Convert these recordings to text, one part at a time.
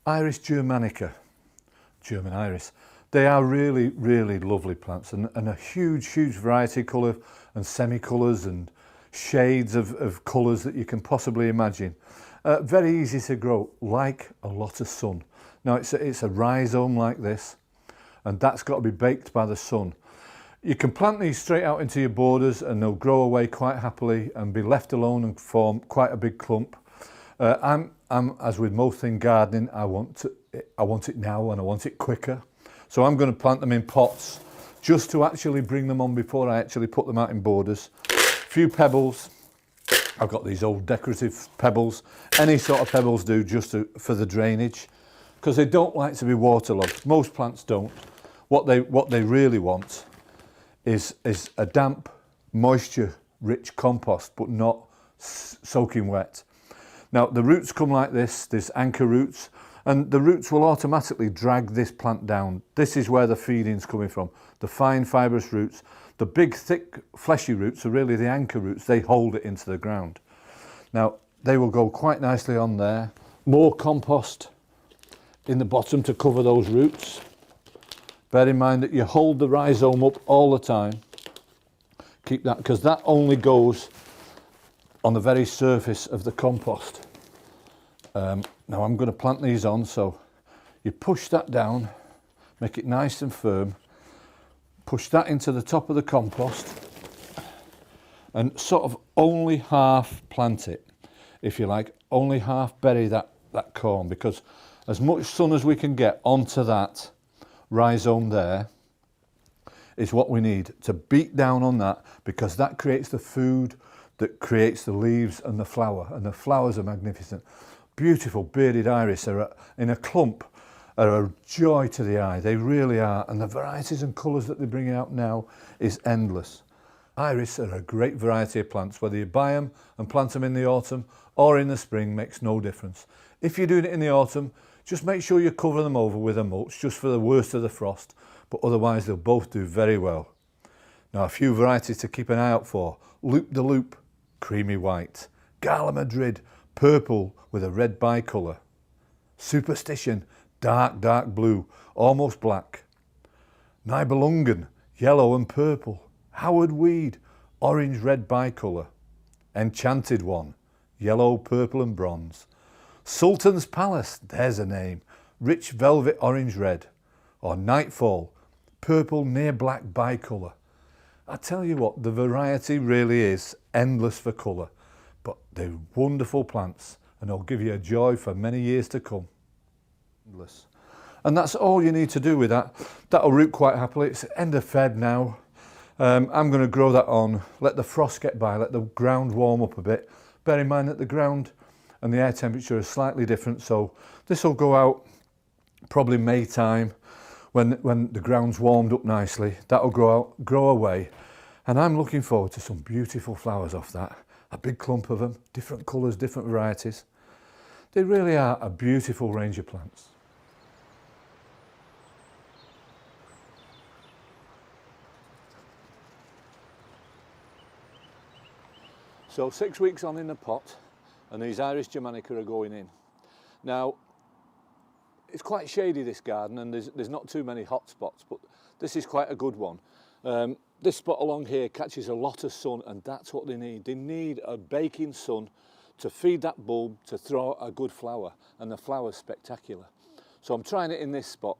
Iris Germanica, German iris. They are really, really lovely plants and a huge, huge variety of colour and semi-colours and shades of colours that you can possibly imagine. Very easy to grow, like a lot of sun. Now it's a rhizome like this, and that's got to be baked by the sun. You can plant these straight out into your borders and they'll grow away quite happily and be left alone and form quite a big clump. I'm as with most thing gardening, I want it now and I want it quicker. So I'm going to plant them in pots just to actually bring them on before I actually put them out in borders. A few pebbles. I've got these old decorative pebbles. Any sort of pebbles do just for the drainage, because they don't like to be waterlogged. Most plants don't. What they really want is a damp, moisture-rich compost, but not soaking wet. Now the roots come like this anchor roots, and the roots will automatically drag this plant down. This is where the feeding's coming from. The fine fibrous roots. The big, thick, fleshy roots are really the anchor roots. They hold it into the ground. Now they will go quite nicely on there. More compost in the bottom to cover those roots. Bear in mind that you hold the rhizome up all the time. Keep that, because that only goes on the very surface of the compost. Now I'm going to plant these on, so you push that down, make it nice and firm, push that into the top of the compost and sort of only half plant it, if you like, only half bury that corm, because as much sun as we can get onto that rhizome there is what we need to beat down on that, because that creates the food that creates the leaves and the flowers are magnificent. Beautiful bearded iris are in a clump are a joy to the eye. They really are, and the varieties and colours that they're bringing out now is endless. Iris are a great variety of plants. Whether you buy them and plant them in the autumn or in the spring makes no difference. If you're doing it in the autumn, just make sure you cover them over with a mulch just for the worst of the frost, but otherwise they'll both do very well. Now a few varieties to keep an eye out for: Loop de Loop, creamy white; Gala Madrid, purple with a red bicolour; Superstition, dark blue, almost black; Nibelungen, yellow and purple; Howard Weed, orange red bicolour; Enchanted One, yellow, purple and bronze; Sultan's Palace, there's a name, rich velvet orange red; or Nightfall, purple near black bicolour. I tell you what, the variety really is endless for colour, but they're wonderful plants and they'll give you a joy for many years to come. Endless. And that's all you need to do with that. That'll root quite happily. It's end of Feb now. I'm going to grow that on, let the frost get by, let the ground warm up a bit. Bear in mind that the ground and the air temperature are slightly different, so this will go out probably May time when the ground's warmed up nicely. That'll grow away, and I'm looking forward to some beautiful flowers off that. A big clump of them, different colours, different varieties. They really are a beautiful range of plants. So 6 weeks on in the pot, and these Iris Germanica are going in. Now, it's quite shady, this garden, and there's not too many hot spots, but this is quite a good one. This spot along here catches a lot of sun, and that's what they need. They need a baking sun to feed that bulb to throw a good flower, and the flower's spectacular. So I'm trying it in this spot.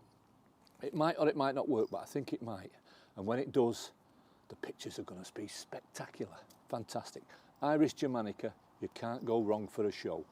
It might or it might not work, but I think it might. And when it does, the pictures are going to be spectacular. Fantastic. Iris Germanica, you can't go wrong for a show.